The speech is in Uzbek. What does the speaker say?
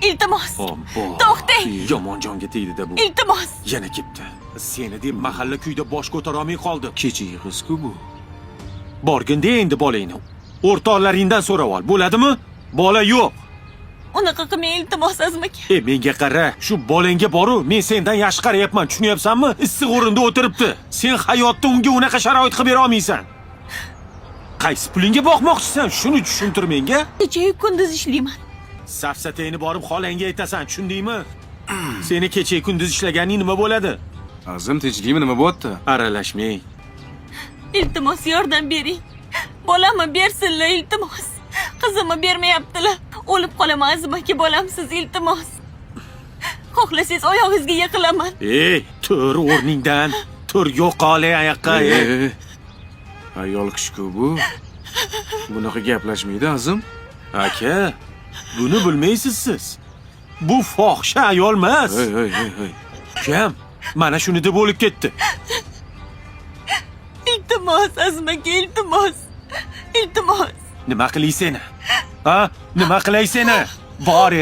Iltimos. Obbo. To'xtang. Yomon jonga tegdi-da bu. Iltimos. Yana ketdi. Seni deb mahalla kuyda bosh ko'tara olmay qoldi. Kecha yig'iz-ku bu. Borgin-da endi bolangni. O'rtoqlaringdan so'rab ol, bo'ladimi? Bola yo'q. Unaqa qilmang iltimos Azim aka. Menga qara, shu bolangga boru, men sendan yaxshi qarayapman, tushunyapsanmi? Issiq o'rinda o'tiribdi. Sen hayotda unga unaqa sharoit qilib bera olmaysan. Qaysi pulingga boqmoqchisan? Shuni tushuntir menga. Kecha-yu kunduz ishlayman. Safsatangni borib xolangga aytasan, tushundingmi? Seni kecha kunduz ishlaganing nima bo'ladi? Azim tinchlikmi, nima bo'pti? Aralashmang. Iltimos yordam bering. Bolamni bersinlar iltimos. Qizimni bermayaptilar. O'lib qolaman Azim aka, bolamsiz iltimos. Xohlasangiz oyog'ingizga yiqilaman. Ey, tur o'rningdan. Tur yo'qol oyoqqa. Ayol kishi-ku bu. Bunaqa gaplashmaydi Azim. Aka, buni bilmaysiz siz. Bu fohisha ayol emas. Hey. Kim? Mana shuni deb o'lib ketdi. Iltimos Azim aka, iltimos. Iltimos. Nima qilaysan? Ha? Nima qilay seni? Bor,